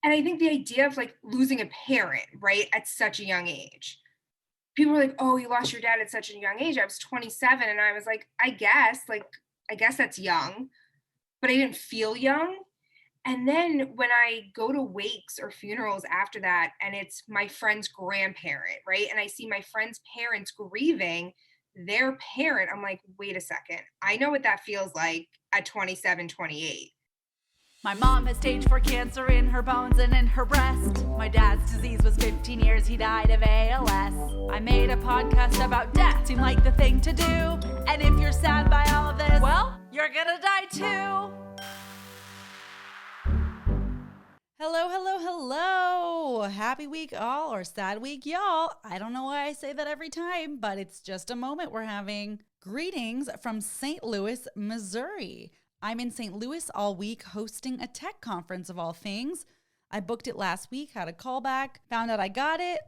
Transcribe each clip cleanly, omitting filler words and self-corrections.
And I think the idea of like losing a parent, right, at such a young age. People were like, "Oh, you lost your dad at such a young age." I was 27 and I was like, I guess that's young, but I didn't feel young. And then when I go to wakes or funerals after that, and it's my friend's grandparent, right? And I see my friend's parents grieving their parent, I'm like, wait a second. I know what that feels like at 27, 28. My mom has stage 4 cancer in her bones and in her breast. My dad's disease was 15 years, he died of ALS. I made a podcast about death, seemed like the thing to do. And if you're sad by all of this, well, you're gonna die too. Hello, hello, hello. Happy week all, or sad week y'all. I don't know why I say that every time, but it's just a moment we're having. Greetings from St. Louis, Missouri. I'm in St. Louis all week hosting a tech conference of all things. I booked it last week, had a callback, found out I got it.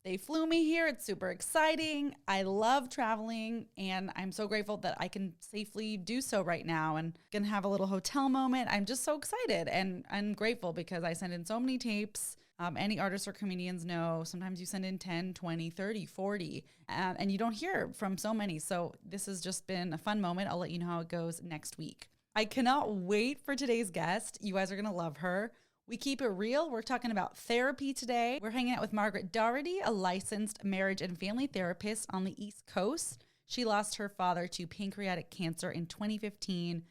They flew me here. It's super exciting. I love traveling, and I'm so grateful that I can safely do so right now and can have a little hotel moment. I'm just so excited and I'm grateful because I send in so many tapes. Any artists or comedians know sometimes you send in 10, 20, 30, 40, and you don't hear from so many. So this has just been a fun moment. I'll let you know how it goes next week. I cannot wait for today's guest. You guys are going to love her. We keep it real. We're talking about therapy today. We're hanging out with Margaret Doherty, a licensed marriage and family therapist on the East Coast. She lost her father to pancreatic cancer in 2015.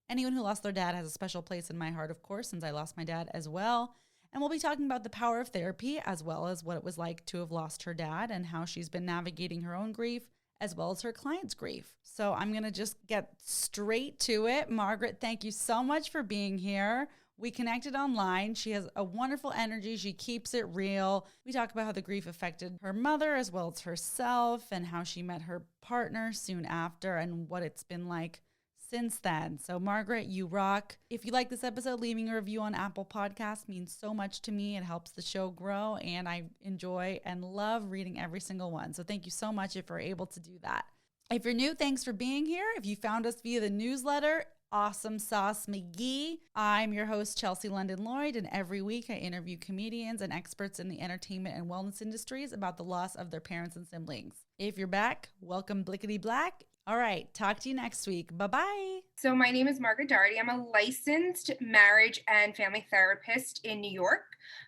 Anyone who lost their dad has a special place in my heart, of course, since I lost my dad as well. And we'll be talking about the power of therapy, as well as what it was like to have lost her dad and how she's been navigating her own grief, as well as her client's grief. So I'm going to just get straight to it. Margaret, thank you so much for being here. We connected online. She has a wonderful energy. She keeps it real. We talk about how the grief affected her mother as well as herself and how she met her partner soon after and what it's been like since then. So Margaret, you rock. If you like this episode, leaving a review on Apple Podcasts means so much to me. It helps the show grow, and I enjoy and love reading every single one. So thank you so much if you're able to do that. If you're new, thanks for being here. If you found us via the newsletter, Awesome Sauce McGee. I'm your host, Chelsea London Lloyd, and every week I interview comedians and experts in the entertainment and wellness industries about the loss of their parents and siblings. If you're back, welcome Blickety Black. All right, talk to you next week. Bye-bye. So my name is Margaret Doherty. I'm a licensed marriage and family therapist in New York.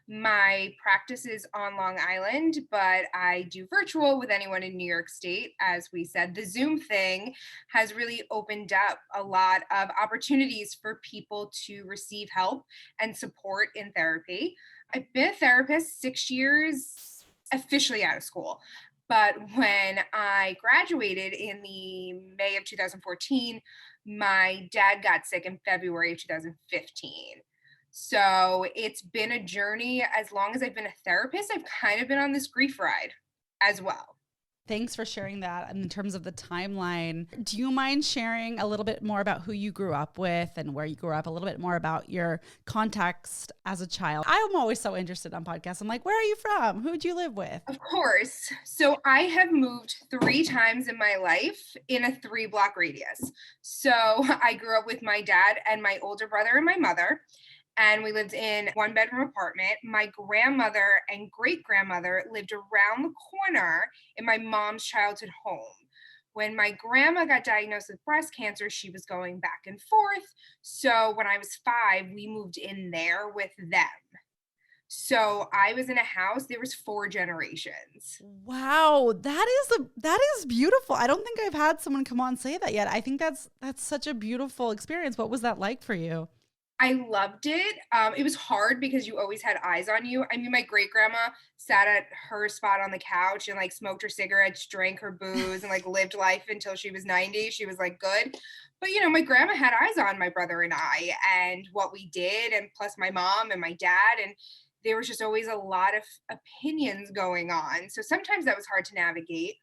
My practice is on Long Island, but I do virtual with anyone in New York State. As we said, the Zoom thing has really opened up a lot of opportunities for people to receive help and support in therapy. I've been a therapist 6 years, officially out of school. But when I graduated in the May of 2014, my dad got sick in February of 2015. So it's been a journey. As long as I've been a therapist, I've kind of been on this grief ride as well. Thanks for sharing that. In terms of the timeline, do you mind sharing a little bit more about who you grew up with and where you grew up, a little bit more about your context as a child? I'm always so interested on podcasts. I'm like, where are you from? Who'd you live with? Of course. So I have moved 3 times in my life in a 3-block radius. So I grew up with my dad and my older brother and my mother. And we lived in 1-bedroom apartment. My grandmother and great-grandmother lived around the corner in my mom's childhood home. When my grandma got diagnosed with breast cancer, she was going back and forth. So when I was 5, we moved in there with them. So I was in a house, there was 4 generations. Wow, that is beautiful. I don't think I've had someone come on and say that yet. I think that's such a beautiful experience. What was that like for you? I loved it. It was hard because you always had eyes on you. I mean, my great grandma sat at her spot on the couch and like smoked her cigarettes, drank her booze, and like lived life until she was 90. She was like good. But you know, my grandma had eyes on my brother and I and what we did, and plus my mom and my dad. And there was just always a lot of opinions going on. So sometimes that was hard to navigate.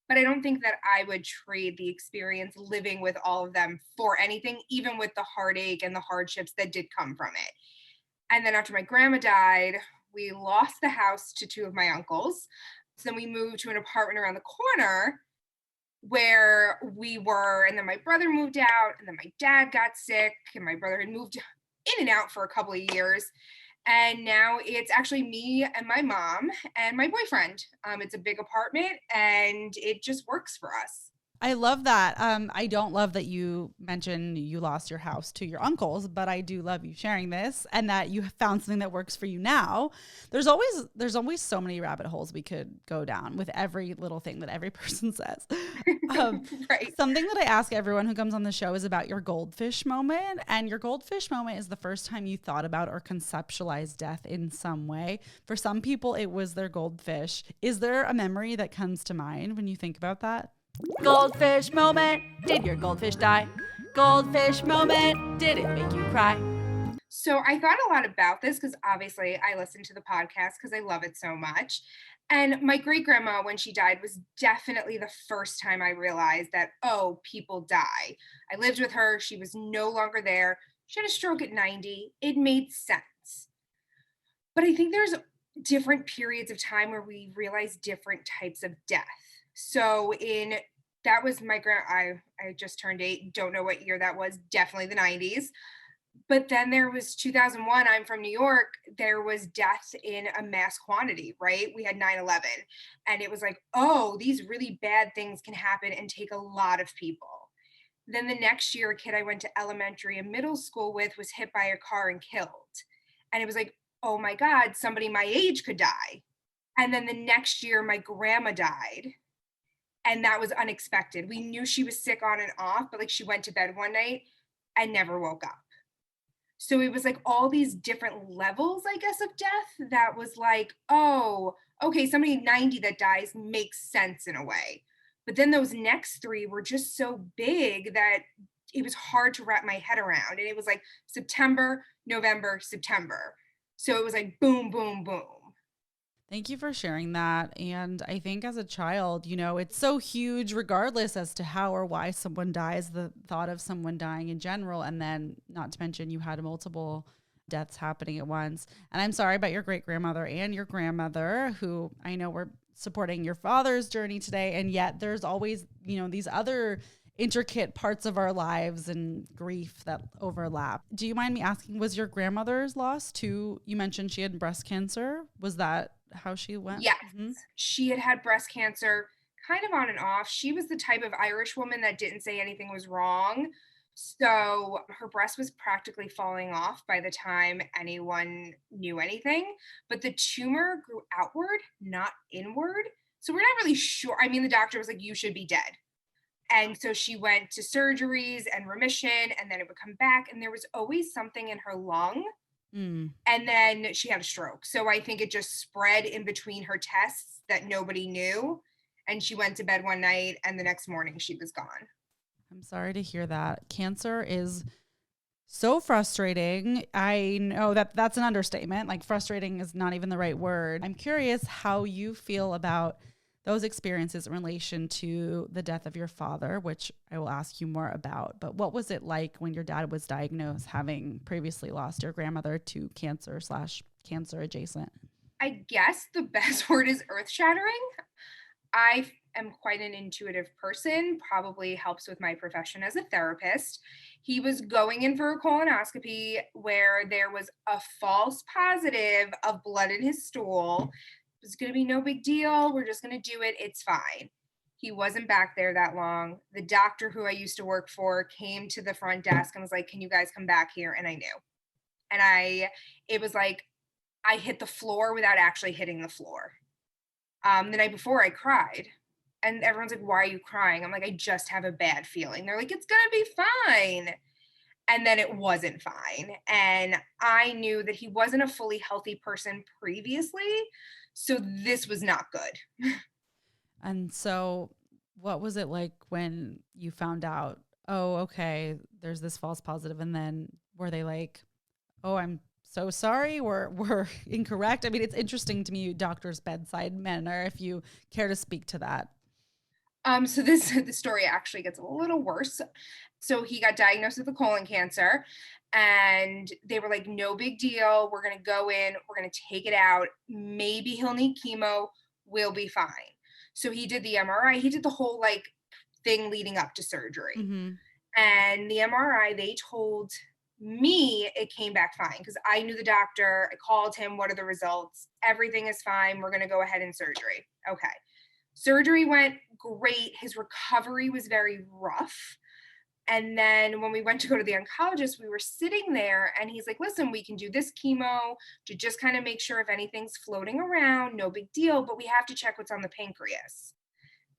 But I don't think that I would trade the experience living with all of them for anything, even with the heartache and the hardships that did come from it. And then after my grandma died, we lost the house to 2 of my uncles. So then we moved to an apartment around the corner where we were, and then my brother moved out, and then my dad got sick, and my brother had moved in and out for a couple of years. And now it's actually me and my mom and my boyfriend. It's a big apartment and it just works for us. I love that. I don't love that you mentioned you lost your house to your uncles, but I do love you sharing this and that you have found something that works for you now. There's always so many rabbit holes we could go down with every little thing that every person says. Right. Something that I ask everyone who comes on the show is about your goldfish moment. And your goldfish moment is the first time you thought about or conceptualized death in some way. For some people, it was their goldfish. Is there a memory that comes to mind when you think about that? Goldfish moment. Did your goldfish die? Goldfish moment. Did it make you cry? So I thought a lot about this because obviously I listen to the podcast because I love it so much. And my great grandma, when she died, was definitely the first time I realized that, oh, people die. I lived with her. She was no longer there. She had a stroke at 90. It made sense. But I think there's different periods of time where we realize different types of death. So in that was my I just turned 8, don't know what year that was, definitely the 90s. But then there was 2001, I'm from New York, there was death in a mass quantity, right? We had 9/11, and it was like, oh, these really bad things can happen and take a lot of people. Then the next year, a kid I went to elementary and middle school with was hit by a car and killed. And it was like, oh my God, somebody my age could die. And then the next year, my grandma died. And that was unexpected. We knew she was sick on and off, but like she went to bed one night and never woke up. So it was like all these different levels, I guess, of death that was like, oh, okay, somebody 90 that dies makes sense in a way. But then those next three were just so big that it was hard to wrap my head around. And it was like September, November, September. So it was like boom, boom, boom. Thank you for sharing that. And I think as a child, it's so huge, regardless as to how or why someone dies, the thought of someone dying in general. And then, not to mention, you had multiple deaths happening at once. And I'm sorry about your great grandmother and your grandmother, who I know were supporting your father's journey today. And yet, there's always, these other intricate parts of our lives and grief that overlap. Do you mind me asking, was your grandmother's loss too? You mentioned she had breast cancer. Was that how she went? Yes. Mm-hmm. She had had breast cancer kind of on and off. She was the type of Irish woman that didn't say anything was wrong. So her breast was practically falling off by the time anyone knew anything. But the tumor grew outward, not inward. So we're not really sure. I mean, the doctor was like, you should be dead. And so she went to surgeries and remission, and then it would come back. And there was always something in her lung. And then she had a stroke. So I think it just spread in between her tests that nobody knew. And she went to bed one night and the next morning she was gone. I'm sorry to hear that. Cancer is so frustrating. I know that that's an understatement. Like, frustrating is not even the right word. I'm curious how you feel about those experiences in relation to the death of your father, which I will ask you more about. But what was it like when your dad was diagnosed, having previously lost your grandmother to cancer/cancer adjacent? I guess the best word is earth shattering. I am quite an intuitive person, probably helps with my profession as a therapist. He was going in for a colonoscopy where there was a false positive of blood in his stool. It was going to be no big deal. We're just going to do it. It's fine. He wasn't back there that long. The doctor who I used to work for came to the front desk and was like, can you guys come back here? And I knew. And it was like, I hit the floor without actually hitting the floor. The night before I cried and everyone's like, why are you crying? I'm like, I just have a bad feeling. They're like, it's going to be fine. And then it wasn't fine. And I knew that he wasn't a fully healthy person previously. So this was not good. And so what was it like when you found out, oh, okay, there's this false positive? And then were they like, oh, I'm so sorry, we're incorrect? I mean, it's interesting to me, doctor's bedside manner, if you care to speak to that. So the story actually gets a little worse. So he got diagnosed with a colon cancer and they were like, no big deal. We're going to go in, we're going to take it out. Maybe he'll need chemo. We'll be fine. So he did the MRI. He did the whole thing leading up to surgery. Mm-hmm. And the MRI, they told Me, it came back fine because I knew the doctor. I called him. What are the results? Everything is fine. We're going to go ahead in surgery. Okay. Surgery went great. His recovery was very rough. And then when we went to go to the oncologist, we were sitting there and he's like, listen, we can do this chemo to just kind of make sure if anything's floating around, no big deal, but we have to check what's on the pancreas.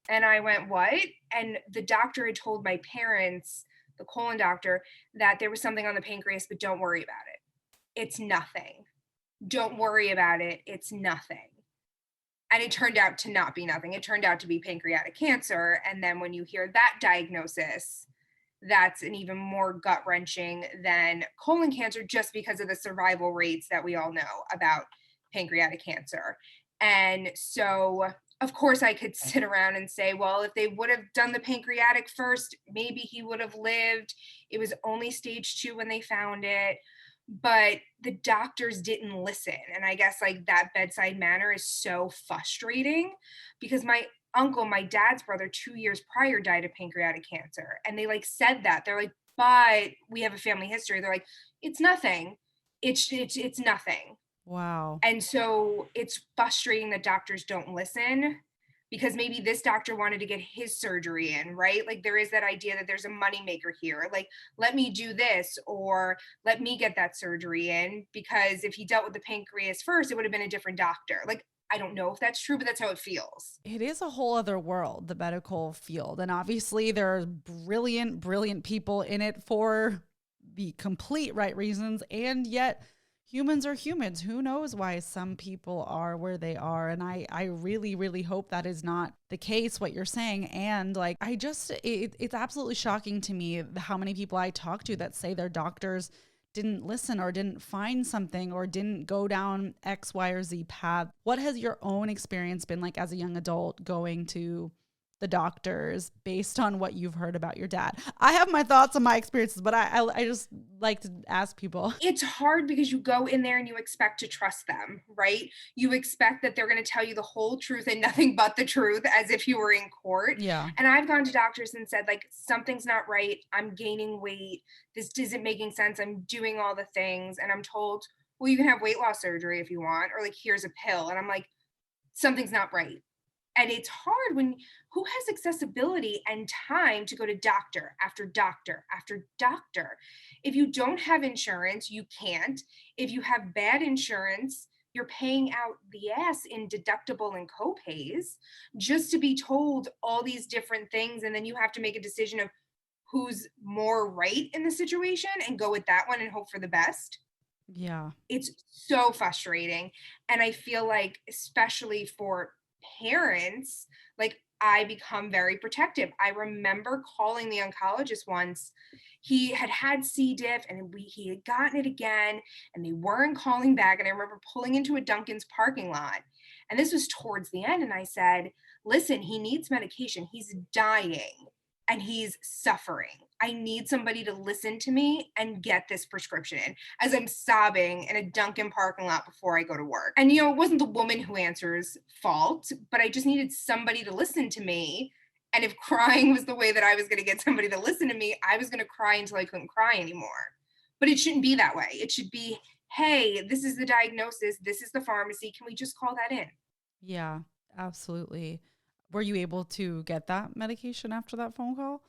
And I went, what? And the doctor had told my parents, the colon doctor, that there was something on the pancreas, but don't worry about it. It's nothing. Don't worry about it. It's nothing. And it turned out to not be nothing. It turned out to be pancreatic cancer. And then when you hear that diagnosis, that's an even more gut wrenching than colon cancer, just because of the survival rates that we all know about pancreatic cancer. And so, of course, I could sit around and say, well, if they would have done the pancreatic first, maybe he would have lived. It was only stage 2 when they found it. But the doctors didn't listen. And I guess like that bedside manner is so frustrating because my uncle, my dad's brother, 2 years prior died of pancreatic cancer. And they like said that. They're like, but we have a family history. They're like, it's nothing. It's nothing. Wow. And so it's frustrating that doctors don't listen because maybe this doctor wanted to get his surgery in, right? Like there is that idea that there's a moneymaker here. Like, let me do this or let me get that surgery in because if he dealt with the pancreas first, it would have been a different doctor. Like, I don't know if that's true, but that's how it feels. It is a whole other world, the medical field. And obviously there are brilliant, brilliant people in it for the complete right reasons. And yet humans are humans. Who knows why some people are where they are. And I really, really hope that is not the case, what you're saying. And like, it's absolutely shocking to me how many people I talk to that say their doctors didn't listen or didn't find something or didn't go down X, Y, or Z path. What has your own experience been like as a young adult going to the doctors based on what you've heard about your dad? I have my thoughts on my experiences, but I just like to ask people. It's hard because you go in there and you expect to trust them, right? You expect that they're going to tell you the whole truth and nothing but the truth as if you were in court. Yeah. And I've gone to doctors and said, like, something's not right. I'm gaining weight. This isn't making sense. I'm doing all the things. And I'm told, well, you can have weight loss surgery if you want, or like, here's a pill. And I'm like, something's not right. And it's hard when who has accessibility and time to go to doctor after doctor after doctor? If you don't have insurance, you can't. If you have bad insurance, you're paying out the ass in deductible and copays just to be told all these different things. And then you have to make a decision of who's more right in the situation and go with that one and hope for the best. Yeah. It's so frustrating. And I feel like, especially for parents, like I become very protective. I remember calling the oncologist once. He had had C. diff and he had gotten it again and they weren't calling back. And I remember pulling into a Dunkin's parking lot. And this was towards the end. And I said, listen, he needs medication. He's dying and he's suffering. I need somebody to listen to me and get this prescription in as I'm sobbing in a Dunkin' parking lot before I go to work. And, you know, it wasn't the woman who answers fault, but I just needed somebody to listen to me. And if crying was the way that I was going to get somebody to listen to me, I was going to cry until I couldn't cry anymore. But it shouldn't be that way. It should be, hey, this is the diagnosis. This is the pharmacy. Can we just call that in? Yeah, absolutely. Were you able to get that medication after that phone call?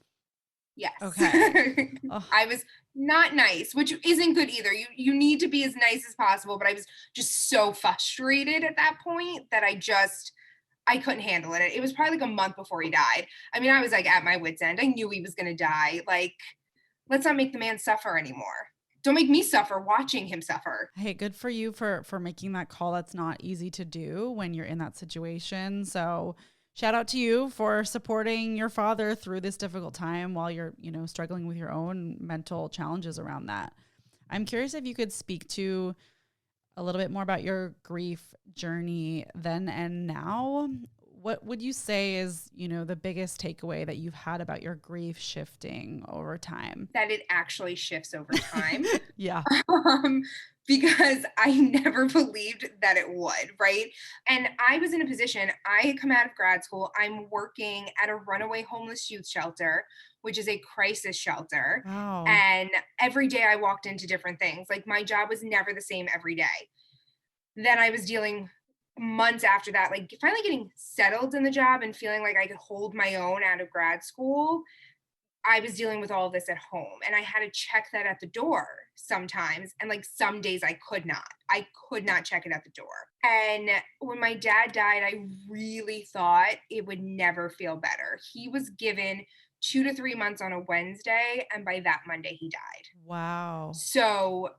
Yes. Okay. Oh. I was not nice, which isn't good either. You need to be as nice as possible, but I was just so frustrated at that point that I couldn't handle it. It was probably like a month before he died. I mean, I was like at my wit's end. I knew he was going to die. Like, let's not make the man suffer anymore. Don't make me suffer watching him suffer. Hey, good for you for making that call. That's not easy to do when you're in that situation. So shout out to you for supporting your father through this difficult time while you're, struggling with your own mental challenges around that. I'm curious if you could speak to a little bit more about your grief journey then and now. What would you say is, the biggest takeaway that you've had about your grief shifting over time? That it actually shifts over time. Yeah. Because I never believed that it would, right? And I was in a position, I had come out of grad school, I'm working at a runaway homeless youth shelter which is a crisis shelter. Wow. And every day I walked into different things. Like my job was never the same every day. Then I was dealing months after that, like finally getting settled in the job and feeling like I could hold my own out of grad school. I was dealing with all of this at home and I had to check that at the door sometimes. And like some days I could not. I could not check it at the door. And when my dad died, I really thought it would never feel better. He was given 2 to 3 months on a Wednesday, and by that Monday, he died. Wow. So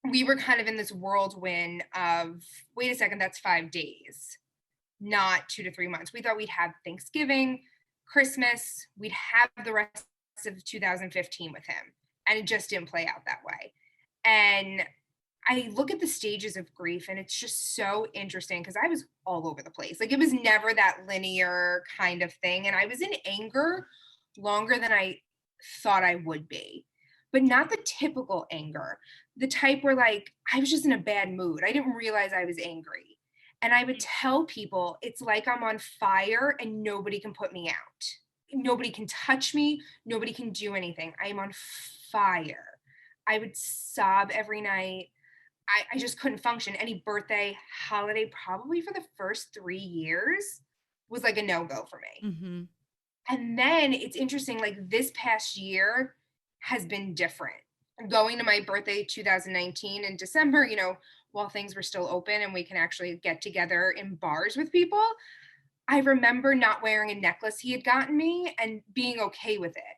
we were kind of in this whirlwind of, wait a second, that's 5 days, not 2 to 3 months. We thought we'd have Thanksgiving, Christmas, we'd have the rest of 2015 with him. And it just didn't play out that way. And I look at the stages of grief and it's just so interesting because I was all over the place. Like it was never that linear kind of thing. And I was in anger longer than I thought I would be, but not the typical anger, the type where like I was just in a bad mood. I didn't realize I was angry. And I would tell people it's like I'm on fire and nobody can put me out. Nobody can touch me. Nobody can do anything. I am on fire. I would sob every night. I just couldn't function. Any birthday, holiday, probably for the first 3 years was like a no-go for me. Mm-hmm. And then it's interesting, like this past year has been different. Going to my birthday 2019 in December, while things were still open and we can actually get together in bars with people, I remember not wearing a necklace he had gotten me and being okay with it.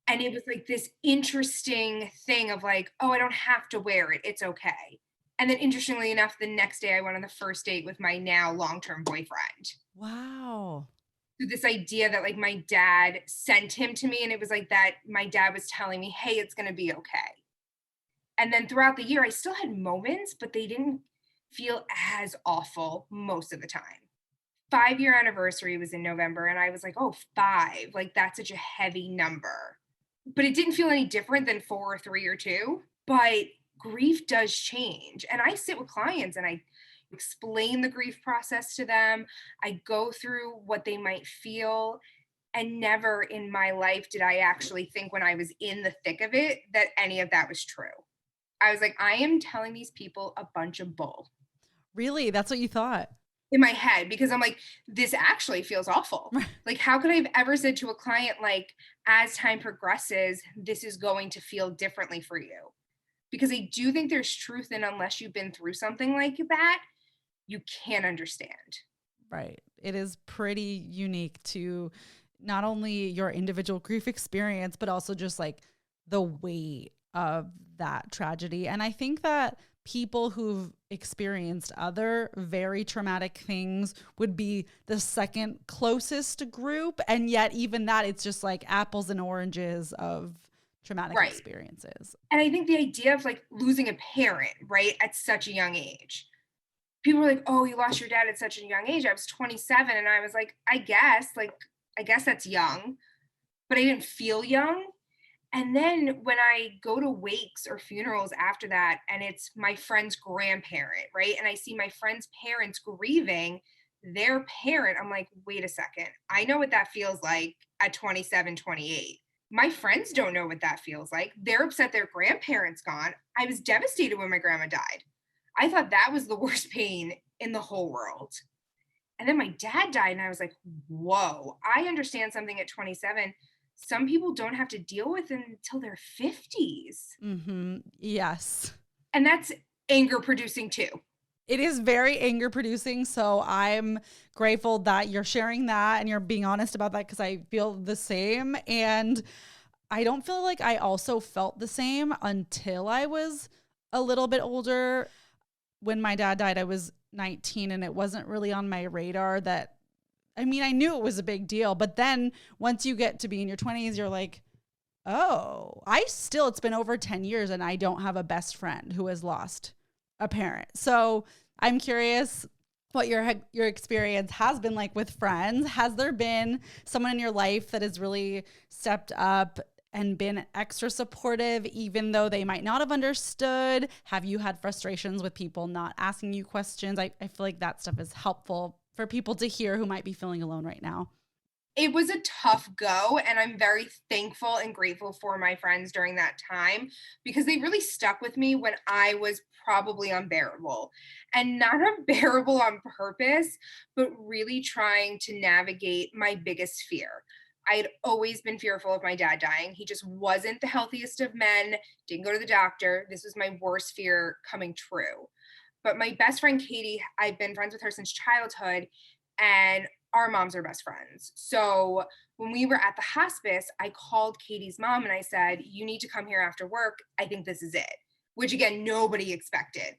And it was like this interesting thing of like, oh, I don't have to wear it. It's okay. And then interestingly enough, the next day I went on the first date with my now long-term boyfriend. Wow. So this idea that like my dad sent him to me and it was like that my dad was telling me, hey, it's going to be okay. And then throughout the year, I still had moments, but they didn't feel as awful most of the time. 5-year anniversary was in November and I was like, oh, 5, like that's such a heavy number. But it didn't feel any different than 4 or 3 or 2. But grief does change. And I sit with clients and I explain the grief process to them. I go through what they might feel. And never in my life did I actually think when I was in the thick of it that any of that was true. I was like, I am telling these people a bunch of bull. Really? That's what you thought? In my head, because I'm like, this actually feels awful. Like, how could I have ever said to a client, like, as time progresses, this is going to feel differently for you? Because I do think there's truth in unless you've been through something like that, you can't understand. Right. It is pretty unique to not only your individual grief experience, but also just like the weight of that tragedy. And I think that people who've experienced other very traumatic things would be the second closest group. And yet even that, it's just like apples and oranges of traumatic experiences. And I think the idea of like losing a parent, right, at such a young age. People were like, oh, you lost your dad at such a young age. I was 27. And I was like, I guess that's young, but I didn't feel young. And then when I go to wakes or funerals after that, and it's my friend's grandparent, right? And I see my friend's parents grieving their parent, I'm like, wait a second. I know what that feels like at 27, 28. My friends don't know what that feels like. They're upset their grandparent's gone. I was devastated when my grandma died. I thought that was the worst pain in the whole world. And then my dad died, and I was like, whoa, I understand something at 27 some people don't have to deal with until their 50s. Mm-hmm. Yes. And that's anger producing too. It is very anger producing. So I'm grateful that you're sharing that and you're being honest about that, because I feel the same. And I don't feel like I also felt the same until I was a little bit older. When my dad died, I was 19 and it wasn't really on my radar that, I mean, I knew it was a big deal, but then once you get to be in your 20s, you're like, oh, it's been over 10 years and I don't have a best friend who has lost a parent. So I'm curious what your experience has been like with friends. Has there been someone in your life that has really stepped up and been extra supportive, even though they might not have understood? Have you had frustrations with people not asking you questions? I feel like that stuff is helpful for people to hear who might be feeling alone right now. It was a tough go, and I'm very thankful and grateful for my friends during that time because they really stuck with me when I was probably unbearable. And not unbearable on purpose, but really trying to navigate my biggest fear. I had always been fearful of my dad dying. He just wasn't the healthiest of men, didn't go to the doctor. This was my worst fear coming true. But my best friend Katie, I've been friends with her since childhood, and our moms are best friends. So when we were at the hospice, I called Katie's mom and I said, "You need to come here after work. I think this is it," which again, nobody expected.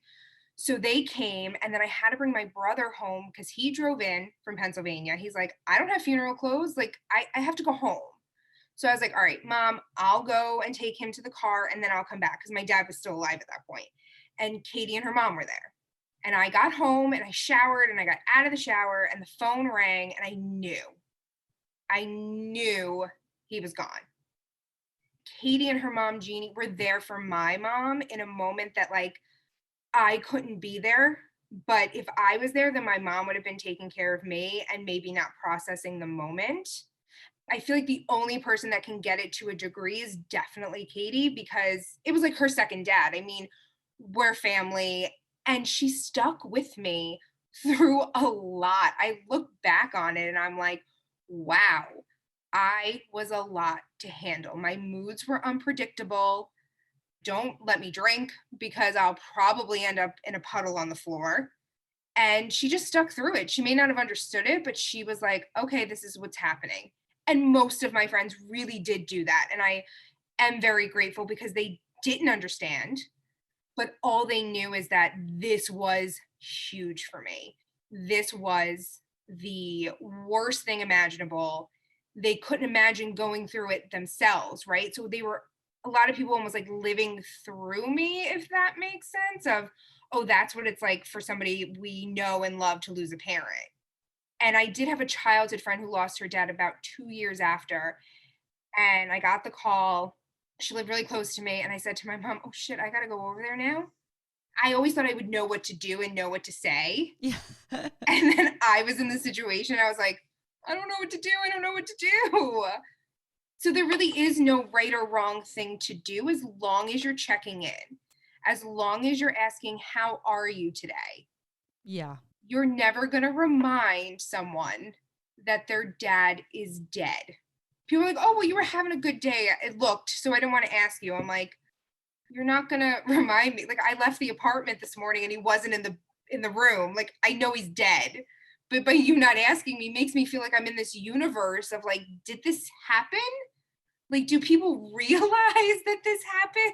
So they came, and then I had to bring my brother home because he drove in from Pennsylvania. He's like, "I don't have funeral clothes. Like, I have to go home." So I was like, "All right, mom, I'll go and take him to the car and then I'll come back," because my dad was still alive at that point. And Katie and her mom were there. And I got home and I showered and I got out of the shower and the phone rang and I knew he was gone. Katie and her mom, Jeannie, were there for my mom in a moment that like I couldn't be there. But if I was there, then my mom would have been taking care of me and maybe not processing the moment. I feel like the only person that can get it to a degree is definitely Katie because it was like her second dad. I mean, we're family, and she stuck with me through a lot. I look back on it and I'm like, wow, I was a lot to handle. My moods were unpredictable. Don't let me drink because I'll probably end up in a puddle on the floor. And she just stuck through it. She may not have understood it, but she was like, okay, this is what's happening. And most of my friends really did do that. And I am very grateful because they didn't understand, but all they knew is that this was huge for me. This was the worst thing imaginable. They couldn't imagine going through it themselves, right? So they were a lot of people almost like living through me, if that makes sense, of, oh, that's what it's like for somebody we know and love to lose a parent. And I did have a childhood friend who lost her dad about 2 years after. And I got the call. She lived really close to me. And I said to my mom, oh shit, I got to go over there now. I always thought I would know what to do and know what to say. Yeah. And then I was in the situation. I was like, I don't know what to do. I don't know what to do. So there really is no right or wrong thing to do as long as you're checking in, as long as you're asking, how are you today? Yeah. You're never going to remind someone that their dad is dead. People are like, oh, well, you were having a good day. It looked, so I didn't want to ask you. I'm like, you're not going to remind me. Like, I left the apartment this morning and he wasn't in the room. Like, I know he's dead. But by you not asking me makes me feel like I'm in this universe of like, did this happen? Like, do people realize that this happened?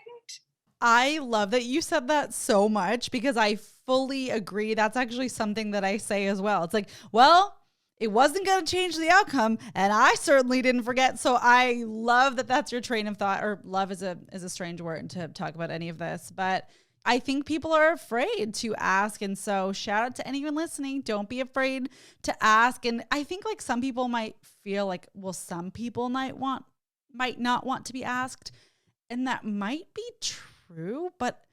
I love that you said that so much because I fully agree. That's actually something that I say as well. It's like, well, it wasn't going to change the outcome, and I certainly didn't forget. So I love that that's your train of thought. Or love is a strange word to talk about any of this, but I think people are afraid to ask. And so shout out to anyone listening. Don't be afraid to ask. And I think like some people might feel like, well, some people might not want to be asked, and that might be true, but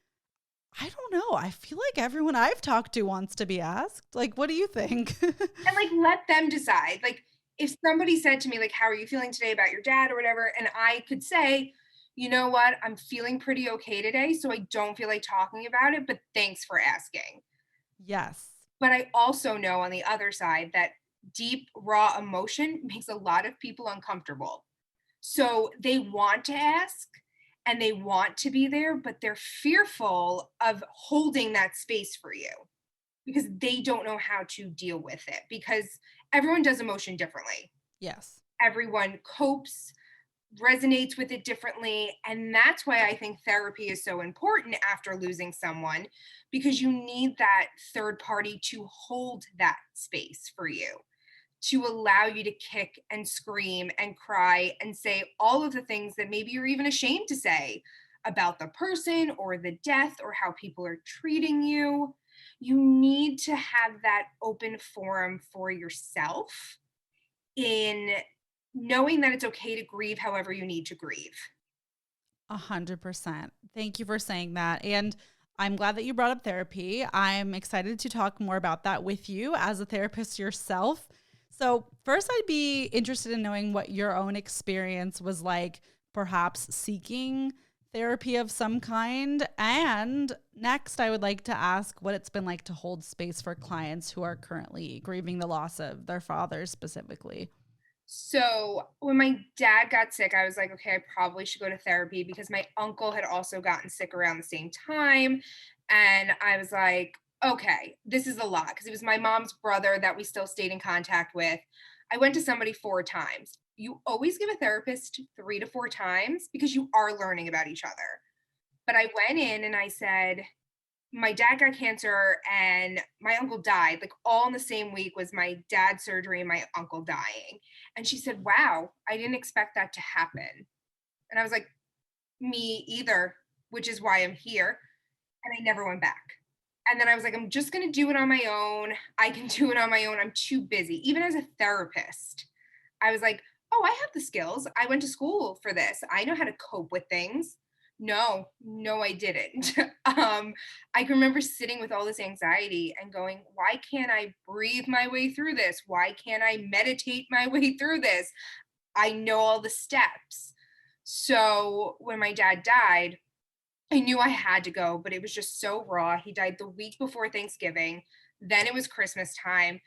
I don't know. I feel like everyone I've talked to wants to be asked. Like, what do you think? And like, let them decide. Like, if somebody said to me, like, how are you feeling today about your dad or whatever, and I could say, you know what, I'm feeling pretty okay today, so I don't feel like talking about it, but thanks for asking. Yes. But I also know on the other side that deep, raw emotion makes a lot of people uncomfortable. So they want to ask and they want to be there, but they're fearful of holding that space for you because they don't know how to deal with it because everyone does emotion differently. Yes. Everyone copes, resonates with it differently. And that's why I think therapy is so important after losing someone, because you need that third party to hold that space for you, to allow you to kick and scream and cry and say all of the things that maybe you're even ashamed to say about the person or the death or how people are treating you. You need to have that open forum for yourself in knowing that it's okay to grieve however you need to grieve. 100%. Thank you for saying that. And I'm glad that you brought up therapy. I'm excited to talk more about that with you as a therapist yourself. So first I'd be interested in knowing what your own experience was like, perhaps seeking therapy of some kind. And next, I would like to ask what it's been like to hold space for clients who are currently grieving the loss of their fathers specifically. So when my dad got sick, I was like, okay, I probably should go to therapy because my uncle had also gotten sick around the same time. And I was like, okay, this is a lot because it was my mom's brother that we still stayed in contact with. I went to somebody 4 times. You always give a therapist 3 to 4 times because you are learning about each other. But I went in and I said, my dad got cancer and my uncle died. Like all in the same week was my dad's surgery and my uncle dying. And she said, wow, I didn't expect that to happen. And I was like, me either, which is why I'm here. And I never went back. And then I was like, I'm just going to do it on my own. I can do it on my own. I'm too busy. Even as a therapist, I was like, oh, I have the skills. I went to school for this. I know how to cope with things. No, I didn't. I can remember sitting with all this anxiety and going, why can't I breathe my way through this? Why can't I meditate my way through this? I know all the steps. So when my dad died, I knew I had to go, but it was just so raw. He died the week before Thanksgiving. Then it was Christmas time.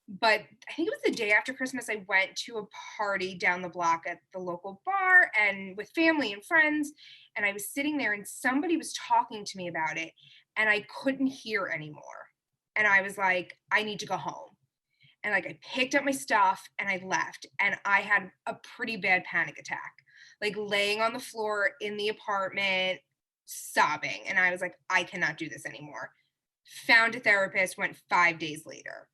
But I think it was the day after Christmas, I went to a party down the block at the local bar and with family and friends. And I was sitting there and somebody was talking to me about it and I couldn't hear anymore. And I was like, I need to go home. And like I picked up my stuff and I left. And I had a pretty bad panic attack, like laying on the floor in the apartment, sobbing. And I was like, I cannot do this anymore. Found a therapist, went 5 days later.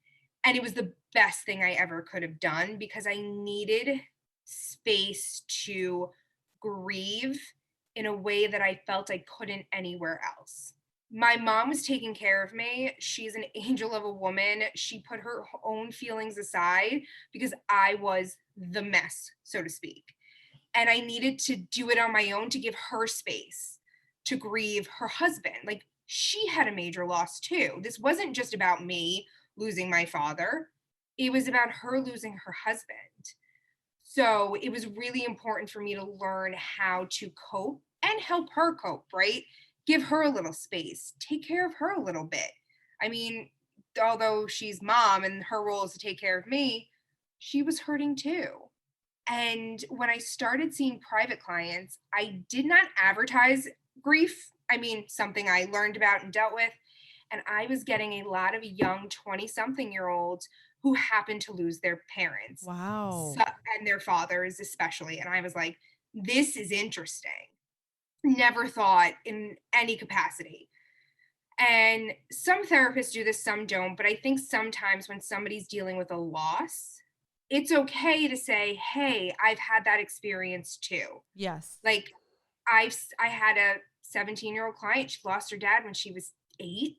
And it was the best thing I ever could have done because I needed space to grieve in a way that I felt I couldn't anywhere else. My mom was taking care of me. She's an angel of a woman. She put her own feelings aside because I was the mess, so to speak. And I needed to do it on my own to give her space to grieve her husband. Like she had a major loss too. This wasn't just about me losing my father. It was about her losing her husband. So it was really important for me to learn how to cope and help her cope, right? Give her a little space, take care of her a little bit. I mean, although she's mom and her role is to take care of me, she was hurting too. And when I started seeing private clients, I did not advertise grief. I mean, something I learned about and dealt with. And I was getting a lot of young 20-something-year-olds who happened to lose their parents Wow. and their fathers, especially. And I was like, this is interesting. Never thought in any capacity. And some therapists do this, some don't. But I think sometimes when somebody's dealing with a loss, it's okay to say, hey, I've had that experience too. Yes. Like I had a 17-year-old client, she lost her dad when she was 8.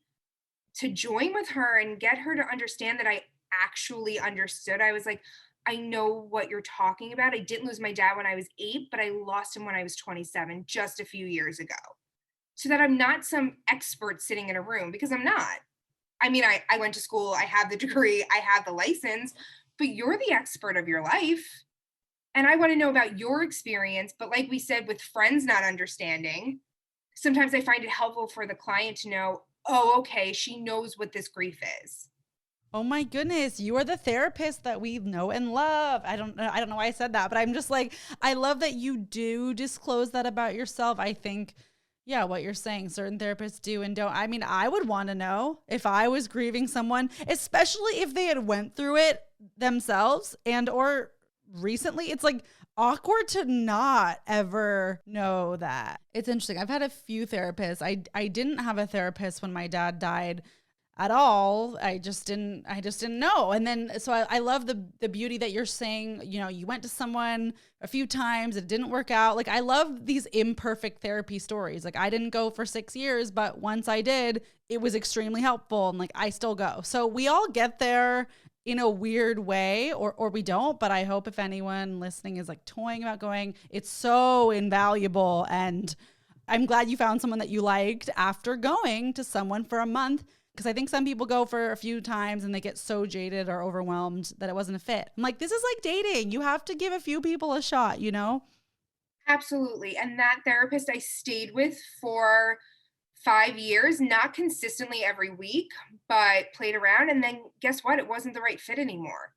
To join with her and get her to understand that I actually understood. I was like, I know what you're talking about. I didn't lose my dad when I was 8, but I lost him when I was 27, just a few years ago. So that I'm not some expert sitting in a room because I'm not. I mean, I went to school, I have the degree, I have the license, but you're the expert of your life. And I want to know about your experience. But like we said, with friends not understanding, sometimes I find it helpful for the client to know, oh, okay, she knows what this grief is. Oh my goodness, you are the therapist that we know and love. I don't know why I said that, but I'm just like, I love that you do disclose that about yourself. I think, yeah, what you're saying, certain therapists do and don't. I mean, I would want to know if I was grieving someone, especially if they had went through it themselves and or recently. It's like awkward to not ever know that. It's interesting. I've had a few therapists. I didn't have a therapist when my dad died at all. I just didn't know. And then, so I love the beauty that you're saying, you know, you went to someone a few times, it didn't work out. Like, I love these imperfect therapy stories. Like, I didn't go for 6 years, but once I did, it was extremely helpful. And like, I still go. So we all get there in a weird way, or we don't, but I hope if anyone listening is like toying about going, it's so invaluable. And I'm glad you found someone that you liked after going to someone for a month Because I think some people go for a few times and they get so jaded or overwhelmed that it wasn't a fit. I'm like, this is like dating. You have to give a few people a shot, you know? Absolutely. And that therapist I stayed with for 5 years, not consistently every week, but played around. And then guess what? It wasn't the right fit anymore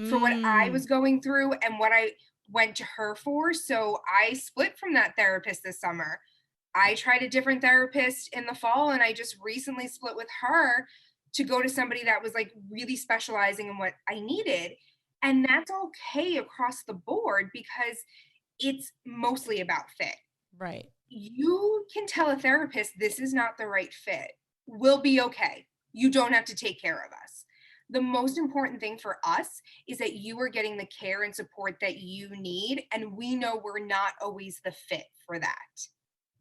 for what I Mm, was going through and what I went to her for. So I split from that therapist this summer. I tried a different therapist in the fall, and I just recently split with her to go to somebody that was like really specializing in what I needed. And that's okay across the board because it's mostly about fit. right. You can tell a therapist this is not the right fit. We'll be okay. You don't have to take care of us. The most important thing for us is that you are getting the care and support that you need. And we know we're not always the fit for that.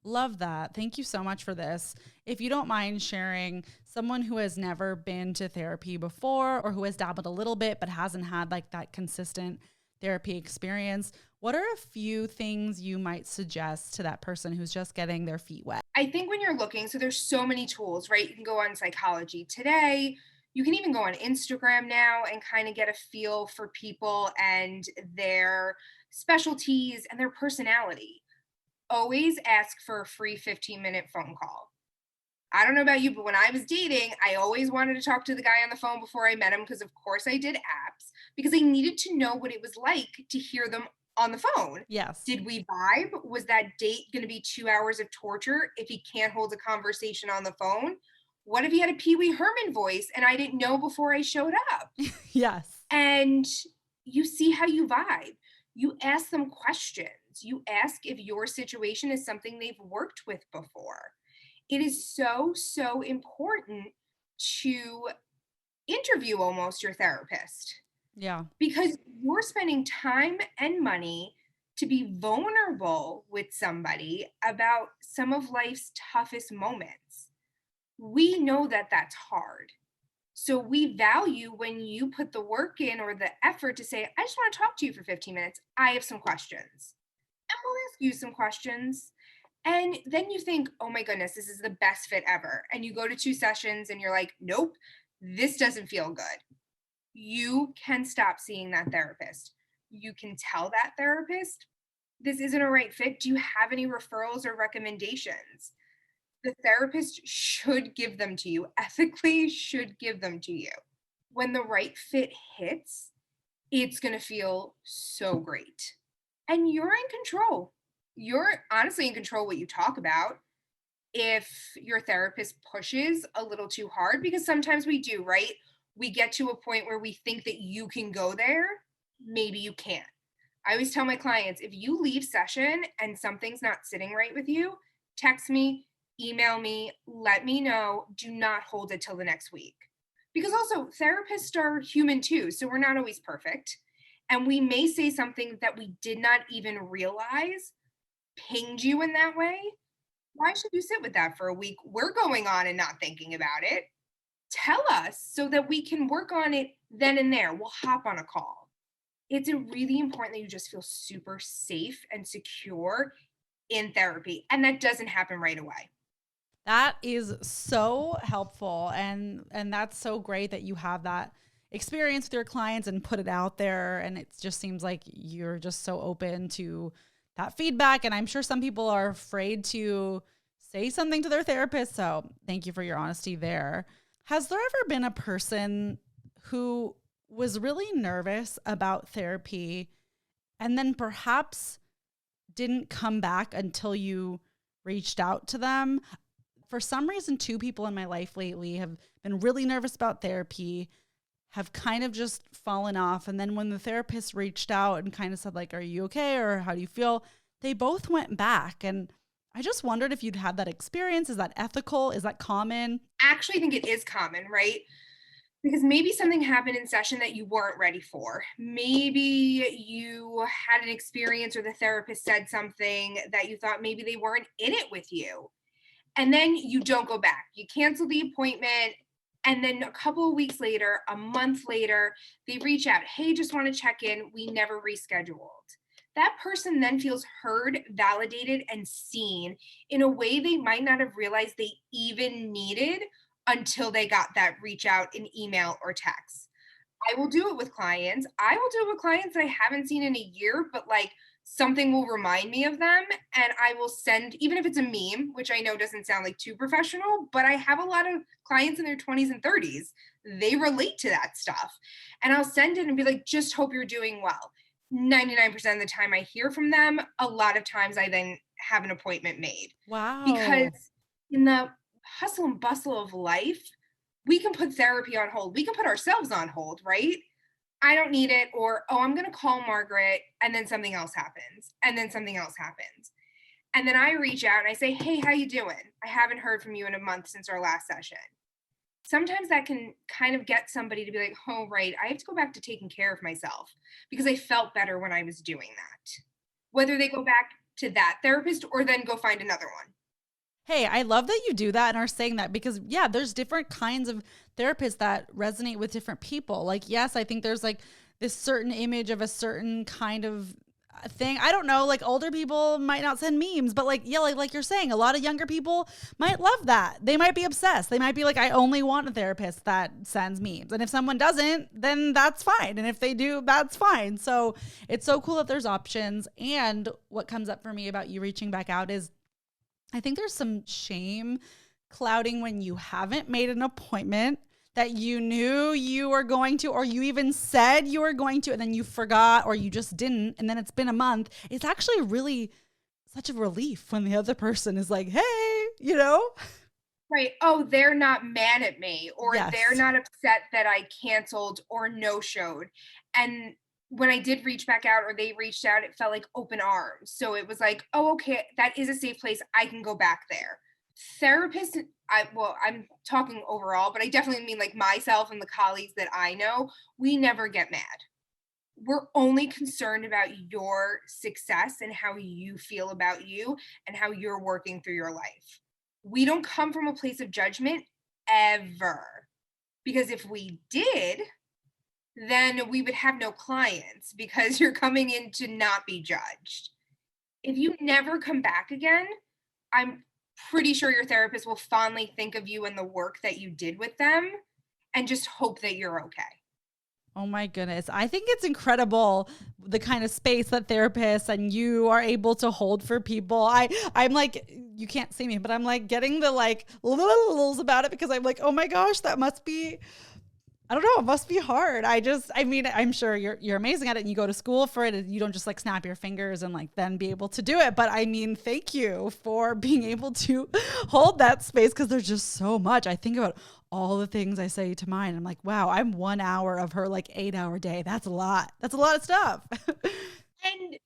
Love that. Thank you so much for this. If you don't mind sharing, someone who has never been to therapy before or who has dabbled a little bit but hasn't had like that consistent therapy experience, what are a few things you might suggest to that person who's just getting their feet wet? I think when you're looking, so there's so many tools, right? You can go on Psychology Today. You can even go on Instagram now and kind of get a feel for people and their specialties and their personality. Always ask for a free 15-minute phone call. I don't know about you, but when I was dating, I always wanted to talk to the guy on the phone before I met him because, of course, I did apps because I needed to know what it was like to hear them on the phone. Yes. Did we vibe? Was that date going to be 2 hours of torture if he can't hold a conversation on the phone? What if he had a Pee Wee Herman voice and I didn't know before I showed up? Yes. And you see how you vibe. You ask them questions. You ask if your situation is something they've worked with before. It is so, so important to interview almost your therapist Yeah. because you're spending time and money to be vulnerable with somebody about some of life's toughest moments. We know that that's hard. So we value when you put the work in or the effort to say, I just want to talk to you for 15 minutes. I have some questions. And we'll ask you some questions. And then you think, oh my goodness, this is the best fit ever. And you go to 2 sessions and you're like, nope, this doesn't feel good. You can stop seeing that therapist. You can tell that therapist, this isn't a right fit. Do you have any referrals or recommendations? The therapist should give them to you, ethically should give them to you. When the right fit hits, it's going to feel so great. And you're in control. You're honestly in control what you talk about. If your therapist pushes a little too hard, because sometimes we do, right? We get to a point where we think that you can go there, maybe you can't. I always tell my clients if you leave session and something's not sitting right with you, text me, email me, let me know. Do not hold it till the next week. Because also, therapists are human too, so we're not always perfect. And we may say something that we did not even realize pinged you in that way. Why should you sit with that for a week? We're going on and not thinking about it. Tell us so that we can work on it then and there. We'll hop on a call. It's really important that you just feel super safe and secure in therapy. And that doesn't happen right away. That is so helpful and that's so great that you have that experience with your clients and put it out there, and it just seems like you're just so open to that feedback, and I'm sure some people are afraid to say something to their therapist, so thank you for your honesty there. Has there ever been a person who was really nervous about therapy and then perhaps didn't come back until you reached out to them? For some reason, two people in my life lately have been really nervous about therapy, have kind of just fallen off. And then when the therapist reached out and kind of said, like, are you okay? Or how do you feel? They both went back. And I just wondered if you'd had that experience. Is that ethical? Is that common? I actually think it is common, right? Because maybe something happened in session that you weren't ready for. Maybe you had an experience or the therapist said something that you thought maybe they weren't in it with you. And then you don't go back. You cancel the appointment. And then a couple of weeks later, a month later, they reach out. Hey, just want to check in. We never rescheduled. That person then feels heard, validated, and seen in a way they might not have realized they even needed until they got that reach out in email or text. I will do it with clients. I will do it with clients that I haven't seen in a year, but like something will remind me of them. And I will send, even if it's a meme, which I know doesn't sound like too professional, but I have a lot of clients in their 20s and 30s. They relate to that stuff. And I'll send it and be like, just hope you're doing well. 99% of the time I hear from them. A lot of times I then have an appointment made because Wow. in the hustle and bustle of life, we can put therapy on hold. We can put ourselves on hold, right? I don't need it, or oh, I'm going to call Margaret, and then something else happens, and then something else happens. And then I reach out and I say, "Hey, how you doing? I haven't heard from you in a month since our last session." Sometimes that can kind of get somebody to be like, "Oh, right, I have to go back to taking care of myself because I felt better when I was doing that." Whether they go back to that therapist or then go find another one. Hey, I love that you do that and are saying that because, yeah, there's different kinds of therapists that resonate with different people. Like, yes, I think there's like this certain image of a certain kind of thing. I don't know, like older people might not send memes, but like, yeah, like you're saying, a lot of younger people might love that. They might be obsessed. They might be like, I only want a therapist that sends memes. And if someone doesn't, then that's fine. And if they do, that's fine. So it's so cool that there's options. And what comes up for me about you reaching back out is I think there's some shame clouding when you haven't made an appointment that you knew you were going to, or you even said you were going to, and then you forgot, or you just didn't, and then it's been a month. It's actually really such a relief when the other person is like, hey, you know? Right. Oh, they're not mad at me, or they're Yes. not upset that I canceled or no showed. And when I did reach back out or they reached out, it felt like open arms. So it was like, oh, okay, that is a safe place. I can go back there. Therapists, I'm talking overall, but I definitely mean like myself and the colleagues that I know, we never get mad. We're only concerned about your success and how you feel about you and how you're working through your life. We don't come from a place of judgment ever. Because if we did, then we would have no clients because you're coming in to not be judged. If you never come back again, I'm pretty sure your therapist will fondly think of you and the work that you did with them and just hope that you're okay. Oh my goodness. I think it's incredible the kind of space that therapists and you are able to hold for people. I'm like, you can't see me, but I'm like getting the like littles about it because I'm like, oh my gosh, that must be, I don't know, it must be hard. I mean, I'm sure you're amazing at it and you go to school for it and you don't just like snap your fingers and like then be able to do it. But I mean, thank you for being able to hold that space because there's just so much. I think about all the things I say to mine. I'm like, wow, I'm 1 hour of her like 8 hour day. That's a lot. That's a lot of stuff. And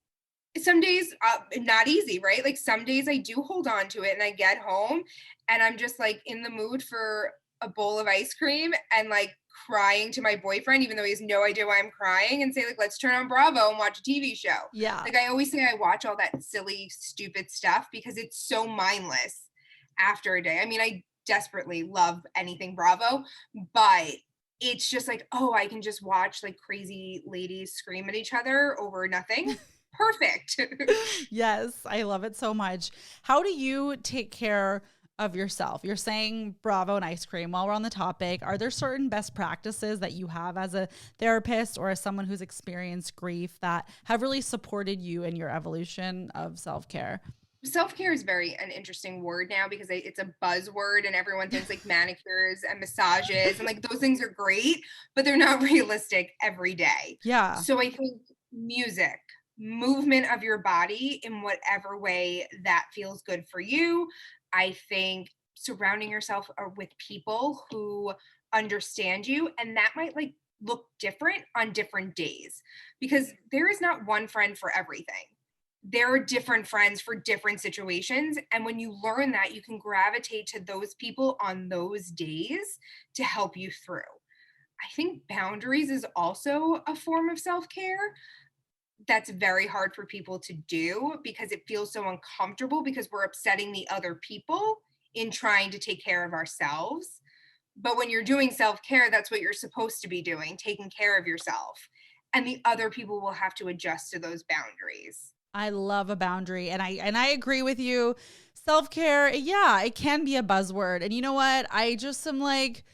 some days, not easy, right? Like some days I do hold on to it and I get home and I'm just like in the mood for a bowl of ice cream and like crying to my boyfriend, even though he has no idea why I'm crying, and say, like, let's turn on Bravo and watch a TV show. Yeah. Like I always say, I watch all that silly, stupid stuff because it's so mindless after a day. I mean, I desperately love anything Bravo, but it's just like, oh, I can just watch like crazy ladies scream at each other over nothing. Perfect. Yes, I love it so much. How do you take care of yourself? You're saying Bravo and ice cream. While we're on the topic, are there certain best practices that you have as a therapist or as someone who's experienced grief that have really supported you in your evolution of self-care? Self-care is very an interesting word now because it's a buzzword and everyone thinks like manicures and massages and like those things are great, but they're not realistic every day. Yeah. So I think music, movement of your body in whatever way that feels good for you. I think surrounding yourself with people who understand you, and that might like look different on different days because there is not one friend for everything. There are different friends for different situations. And when you learn that, you can gravitate to those people on those days to help you through. I think boundaries is also a form of self care that's very hard for people to do because it feels so uncomfortable because we're upsetting the other people in trying to take care of ourselves. But when you're doing self care, that's what you're supposed to be doing, taking care of yourself. And the other people will have to adjust to those boundaries. I love a boundary, and I agree with you. Self-care, yeah, it can be a buzzword. And you know what? I just am like,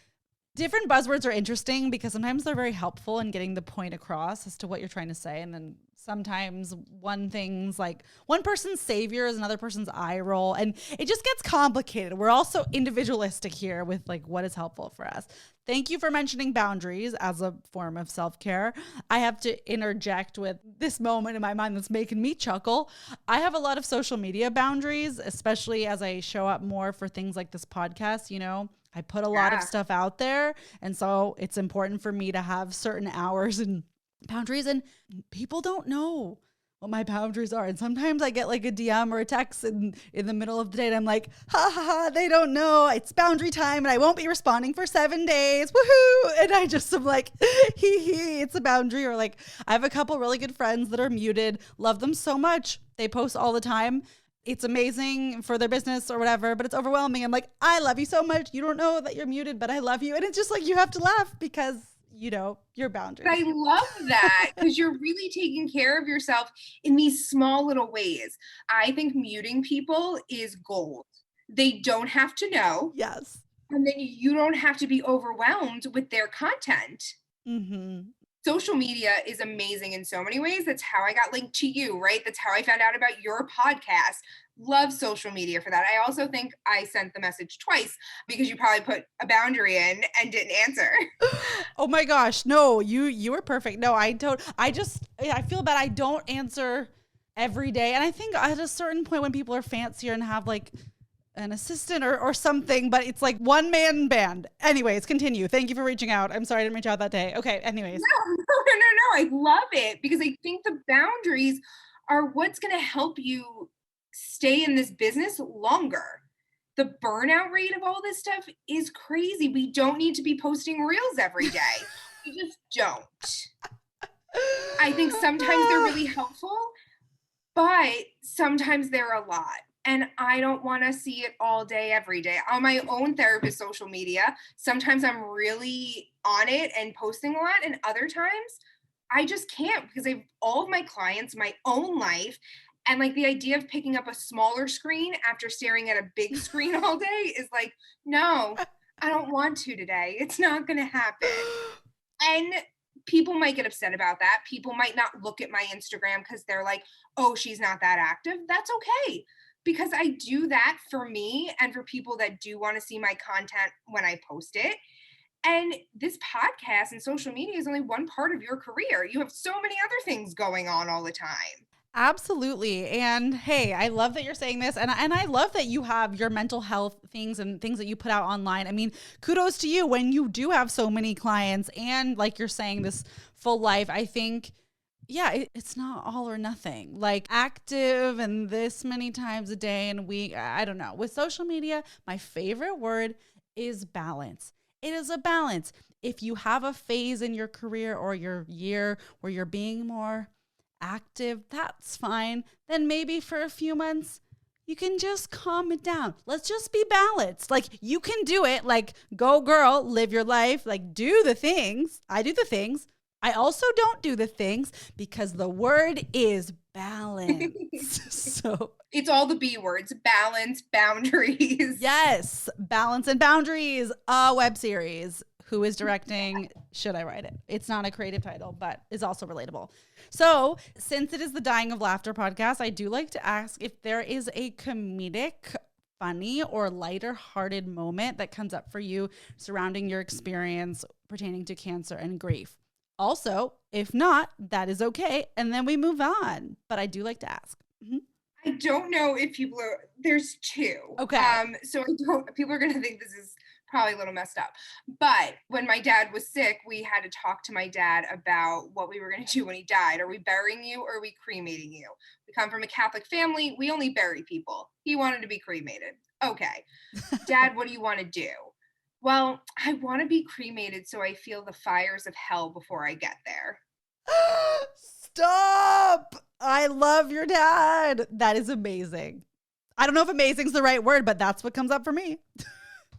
different buzzwords are interesting because sometimes they're very helpful in getting the point across as to what you're trying to say. And then sometimes one thing's like one person's savior is another person's eye roll. And it just gets complicated. We're also individualistic here with like what is helpful for us. Thank you for mentioning boundaries as a form of self-care. I have to interject with this moment in my mind that's making me chuckle. I have a lot of social media boundaries, especially as I show up more for things like this podcast, you know. I put a lot of stuff out there. And so it's important for me to have certain hours and boundaries. And people don't know what my boundaries are. And sometimes I get like a DM or a text in the middle of the day and I'm like, ha ha ha, they don't know. It's boundary time and I won't be responding for 7 days. Woohoo. And I just am like, hee hee, it's a boundary. Or like I have a couple really good friends that are muted. Love them so much. They post all the time. It's amazing for their business or whatever, but it's overwhelming. I'm like, I love you so much. You don't know that you're muted, but I love you. And it's just like, you have to laugh because, you know, your boundaries. I love that because you're really taking care of yourself in these small little ways. I think muting people is gold. They don't have to know. Yes. And then you don't have to be overwhelmed with their content. Mm-hmm. Social media is amazing in so many ways. That's how I got linked to you, right? That's how I found out about your podcast. Love social media for that. I also think I sent the message twice because you probably put a boundary in and didn't answer. Oh my gosh. No, you were perfect. No, I feel bad. I don't answer every day. And I think at a certain point when people are fancier and have like an assistant or something, but it's like one man band. Anyways, continue. Thank you for reaching out. I'm sorry I didn't reach out that day. Okay, anyways. No. I love it because I think the boundaries are what's going to help you stay in this business longer. The burnout rate of all this stuff is crazy. We don't need to be posting reels every day. We just don't. I think sometimes they're really helpful, but sometimes they're a lot. And I don't want to see it all day, every day. On my own therapist social media, sometimes I'm really on it and posting a lot. And other times I just can't because I have all of my clients, my own life. And like the idea of picking up a smaller screen after staring at a big screen all day is like, no, I don't want to today. It's not going to happen. And people might get upset about that. People might not look at my Instagram because they're like, oh, she's not that active. That's okay. Because I do that for me and for people that do want to see my content when I post it. And this podcast and social media is only one part of your career. You have so many other things going on all the time. Absolutely. And hey, I love that you're saying this. And I love that you have your mental health things and things that you put out online. I mean, kudos to you when you do have so many clients and like you're saying, this full life. I think it's not all or nothing. Like active and this many times a day and a week. I don't know. With social media, my favorite word is balance. It is a balance. If you have a phase in your career or your year where you're being more active, that's fine. Then maybe for a few months, you can just calm it down. Let's just be balanced. Like you can do it. Like go girl, live your life. Like do the things. I do the things. I also don't do the things because the word is balance. So it's all the B words: balance, boundaries. Yes, balance and boundaries. A web series. Who is directing? Should I write it? It's not a creative title, but is also relatable. So since it is the Dying of Laughter podcast, I do like to ask if there is a comedic, funny, or lighter hearted moment that comes up for you surrounding your experience pertaining to cancer and grief. Also, if not, that is okay. And then we move on. But I do like to ask. Mm-hmm. I don't know if people are, there's two. Okay. So people are going to think this is probably a little messed up. But when my dad was sick, we had to talk to my dad about what we were going to do when he died. Are we burying you or are we cremating you? We come from a Catholic family. We only bury people. He wanted to be cremated. Okay. Dad, what do you want to do? Well, I want to be cremated so I feel the fires of hell before I get there. Stop! I love your dad. That is amazing. I don't know if amazing is the right word, but that's what comes up for me.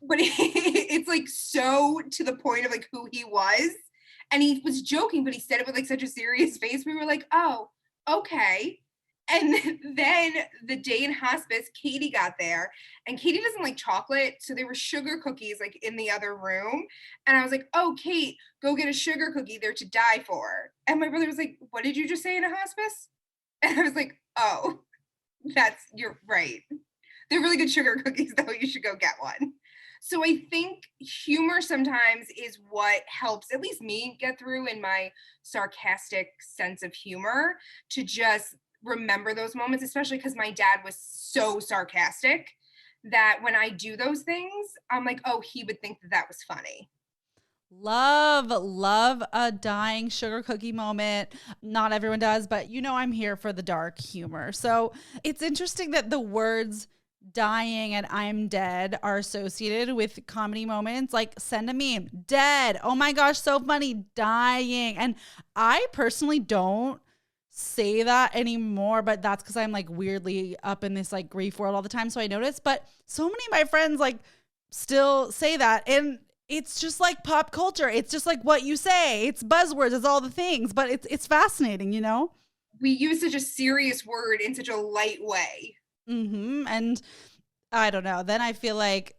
But it's like so to the point of like who he was. And he was joking, but he said it with like such a serious face. We were like, oh, okay. And then the day in hospice, Katie got there, and Katie doesn't like chocolate. So there were sugar cookies like in the other room. And I was like, oh, Kate, go get a sugar cookie. They're to die for. And my brother was like, what did you just say in a hospice? And I was like, oh, you're right. They're really good sugar cookies, though. You should go get one. So I think humor sometimes is what helps, at least me, get through in my sarcastic sense of humor, to just remember those moments, especially because my dad was so sarcastic that when I do those things, I'm like, oh, he would think that that was funny. Love a dying sugar cookie moment. Not everyone does, but I'm here for the dark humor. So it's interesting that the words dying and I'm dead are associated with comedy moments. Like, send a meme, dead. Oh my gosh, so funny, dying. And I personally don't say that anymore, but that's because I'm like weirdly up in this like grief world all the time. So I notice, but so many of my friends like still say that. And it's just like pop culture. It's just like what you say. It's buzzwords. It's all the things, but it's fascinating, We use such a serious word in such a light way. Mm-hmm. And I don't know. Then I feel like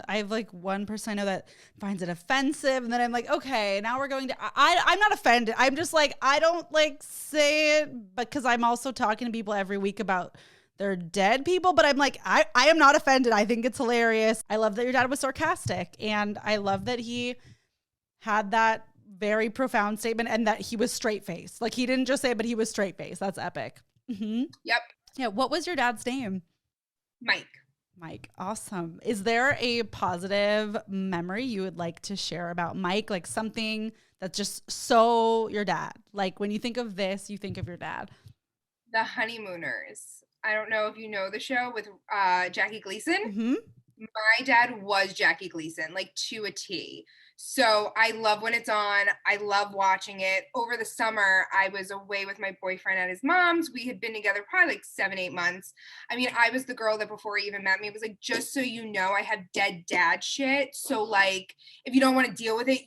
I have like one person I know that finds it offensive. And then I'm like, okay, now we're going to, I'm not offended. I'm just like, I don't like say it because I'm also talking to people every week about their dead people. But I'm like, I am not offended. I think it's hilarious. I love that your dad was sarcastic. And I love that he had that very profound statement and that he was straight faced. Like, he didn't just say it, but he was straight faced. That's epic. Mm-hmm. Yep. Yeah. What was your dad's name? Mike. Awesome. Is there a positive memory you would like to share about Mike? Like something that's just so your dad. Like when you think of this, you think of your dad. The Honeymooners. I don't know if you know the show with Jackie Gleason. Mm-hmm. My dad was Jackie Gleason, like to a T. So I love when it's on. I love watching it. Over the summer, I was away with my boyfriend at his mom's. We had been together probably like 7-8 months. I mean, I was the girl that before he even met me, it was like, just so you know, I have dead dad shit. So like, if you don't want to deal with it,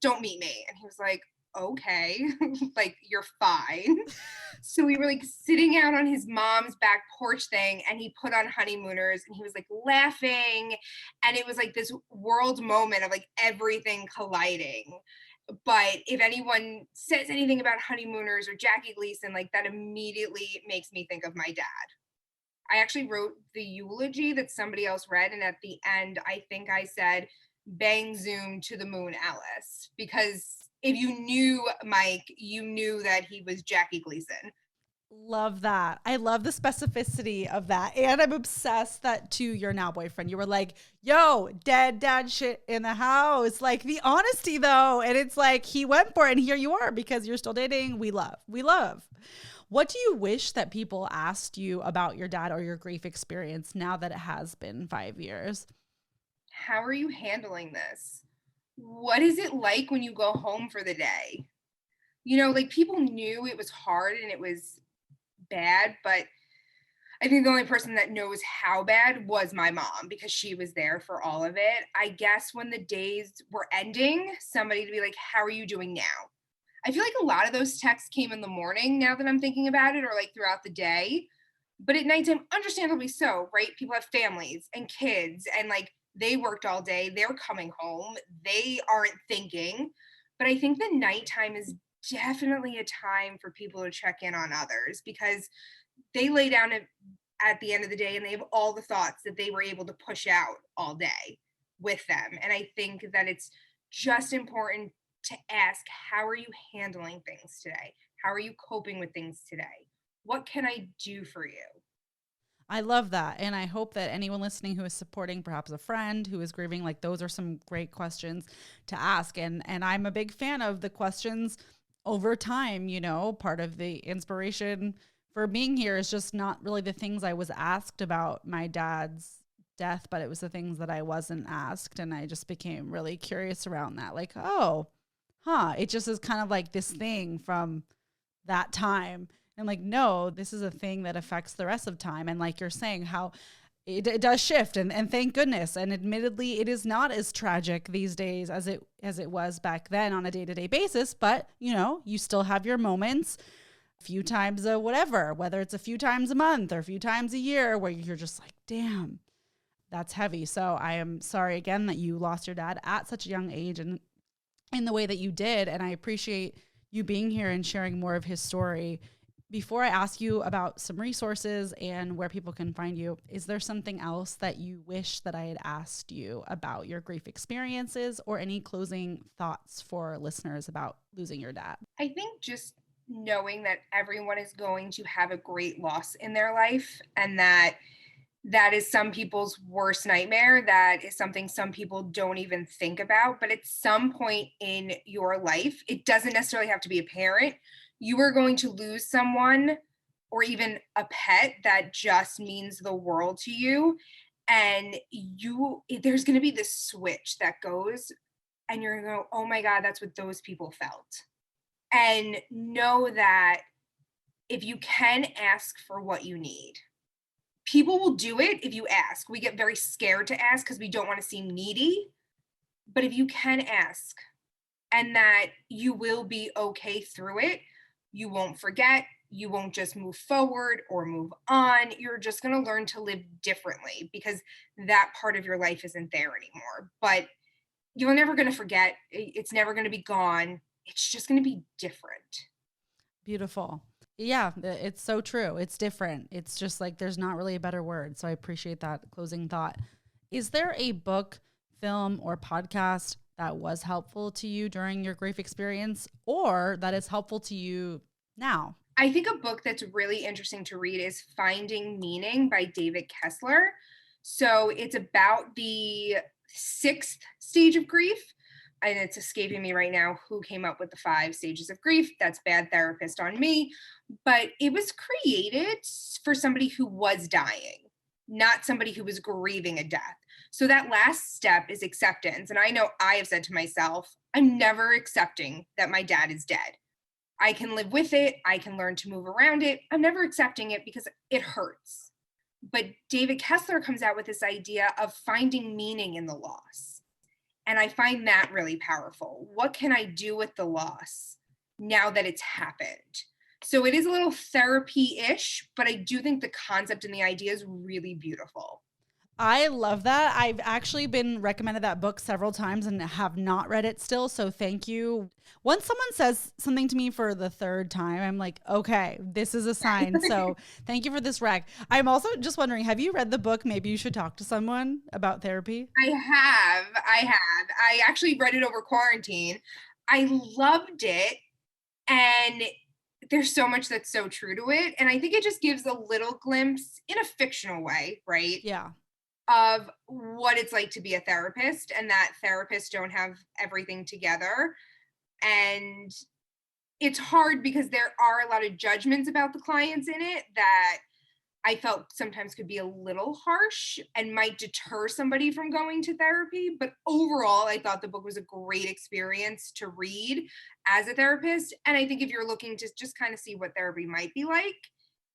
don't meet me. And he was like, okay, like you're fine. So we were like sitting out on his mom's back porch thing, and he put on Honeymooners, and he was like laughing, and it was like this world moment of like everything colliding. But if anyone says anything about Honeymooners or Jackie Gleason, like that immediately makes me think of my dad. I actually wrote the eulogy that somebody else read, and at the end I think I said, bang zoom to the moon, Alice, because if you knew Mike, you knew that he was Jackie Gleason. Love that. I love the specificity of that. And I'm obsessed that to your now boyfriend, you were like, yo, dead dad shit in the house. Like the honesty though. And it's like, he went for it and here you are because you're still dating. We love. What do you wish that people asked you about your dad or your grief experience now that it has been 5 years? How are you handling this? What is it like when you go home for the day? Like people knew it was hard and it was bad, but I think the only person that knows how bad was my mom because she was there for all of it. I guess when the days were ending, somebody to be like, how are you doing now? I feel like a lot of those texts came in the morning now that I'm thinking about it, or like throughout the day. But at nighttime, understandably so, right? People have families and kids, and like they worked all day, they're coming home, they aren't thinking. But I think the nighttime is definitely a time for people to check in on others because they lay down at the end of the day and they have all the thoughts that they were able to push out all day with them. And I think that it's just important to ask, how are you handling things today? How are you coping with things today? What can I do for you? I love that. And I hope that anyone listening who is supporting perhaps a friend who is grieving, like those are some great questions to ask. And I'm a big fan of the questions over time. Part of the inspiration for being here is just not really the things I was asked about my dad's death, but it was the things that I wasn't asked. And I just became really curious around that. Like, it just is kind of like this thing from that time. And like, no, this is a thing that affects the rest of time. And like you're saying, how it does shift and thank goodness. And admittedly, it is not as tragic these days as it was back then on a day-to-day basis. But, you still have your moments. few times a whatever, whether it's a few times a month or a few times a year, where you're just like, damn, that's heavy. So I am sorry again that you lost your dad at such a young age and in the way that you did. And I appreciate you being here and sharing more of his story. Before I ask you about some resources and where people can find you, is there something else that you wish that I had asked you about your grief experiences, or any closing thoughts for listeners about losing your dad? I think just knowing that everyone is going to have a great loss in their life, and that is some people's worst nightmare. That is something some people don't even think about. But at some point in your life, it doesn't necessarily have to be a parent. You are going to lose someone, or even a pet, that just means the world to you. And there's going to be this switch that goes, and you're going to go, oh my God, that's what those people felt. And know that if you can ask for what you need, people will do it if you ask. We get very scared to ask because we don't want to seem needy. But if you can ask, and that you will be okay through it, you won't forget, you won't just move forward or move on. You're just going to learn to live differently, because that part of your life isn't there anymore. But you're never going to forget. It's never going to be gone. It's just going to be different. Beautiful. Yeah, it's so true. It's different. It's just like, there's not really a better word. So I appreciate that closing thought. Is there a book, film, or podcast that was helpful to you during your grief experience, or that is helpful to you now? I think a book that's really interesting to read is Finding Meaning by David Kessler. So it's about the 6th stage of grief. And it's escaping me right now who came up with the 5 stages of grief. That's bad therapist on me. But it was created for somebody who was dying, not somebody who was grieving a death. So that last step is acceptance. And I know I have said to myself, I'm never accepting that my dad is dead. I can live with it. I can learn to move around it. I'm never accepting it because it hurts. But David Kessler comes out with this idea of finding meaning in the loss. And I find that really powerful. What can I do with the loss now that it's happened? So it is a little therapy-ish, but I do think the concept and the idea is really beautiful. I love that. I've actually been recommended that book several times and have not read it still. So thank you. Once someone says something to me for the 3rd time, I'm like, okay, this is a sign. So thank you for this rec. I'm also just wondering, have you read the book? Maybe you should talk to someone about therapy. I have. I actually read it over quarantine. I loved it. And there's so much that's so true to it. And I think it just gives a little glimpse in a fictional way, right? Yeah. Of what it's like to be a therapist, and that therapists don't have everything together. And it's hard because there are a lot of judgments about the clients in it that I felt sometimes could be a little harsh and might deter somebody from going to therapy. But overall, I thought the book was a great experience to read as a therapist. And I think if you're looking to just kind of see what therapy might be like,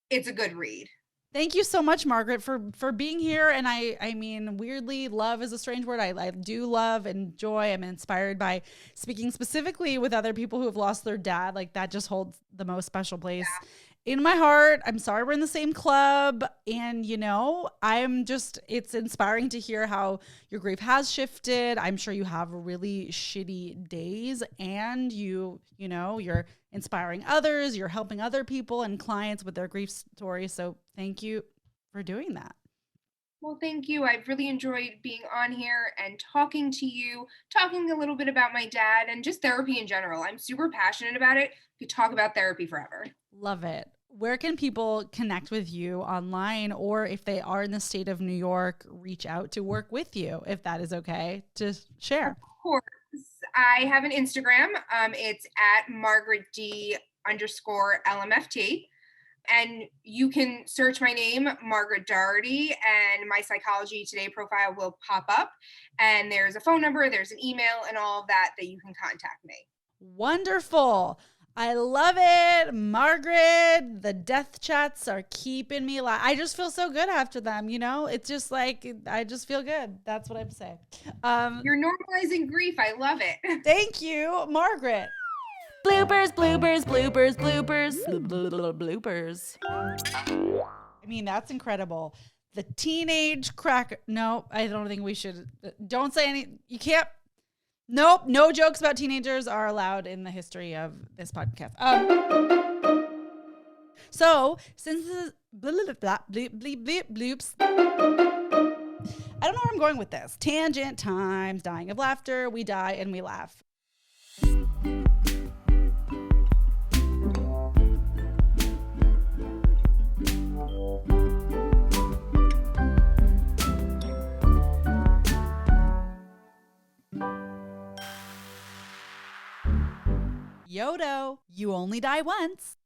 it's a good read. Thank you so much, Margaret, for being here. And I mean, weirdly, love is a strange word. I do love and enjoy. I'm inspired by speaking specifically with other people who have lost their dad. Like, that just holds the most special place in my heart. I'm sorry we're in the same club. And, it's inspiring to hear how your grief has shifted. I'm sure you have really shitty days, and you're inspiring others. You're helping other people and clients with their grief stories. So thank you for doing that. Well, thank you. I've really enjoyed being on here and talking to you, talking a little bit about my dad and just therapy in general. I'm super passionate about it. We could talk about therapy forever. Love it. Where can people connect with you online, or if they are in the state of New York, reach out to work with you, if that is okay to share? Of course. I have an Instagram. It's at Margaret D_LMFT. And you can search my name, Margaret Doherty, and my Psychology Today profile will pop up. And there's a phone number, there's an email, and all of that you can contact me. Wonderful. I love it. Margaret, the death chats are keeping me alive. I just feel so good after them. It's just like, I just feel good. That's what I'm saying. You're normalizing grief. I love it. Thank you, Margaret. Bloopers, bloopers, bloopers, bloopers, bloopers. I mean, that's incredible. The teenage cracker. No, I don't think we should. Don't say any. You can't. Nope. No jokes about teenagers are allowed in the history of this podcast. So since this is bloops. I don't know where I'm going with this. Tangent times, dying of laughter. We die and we laugh. Yodo, you only die once.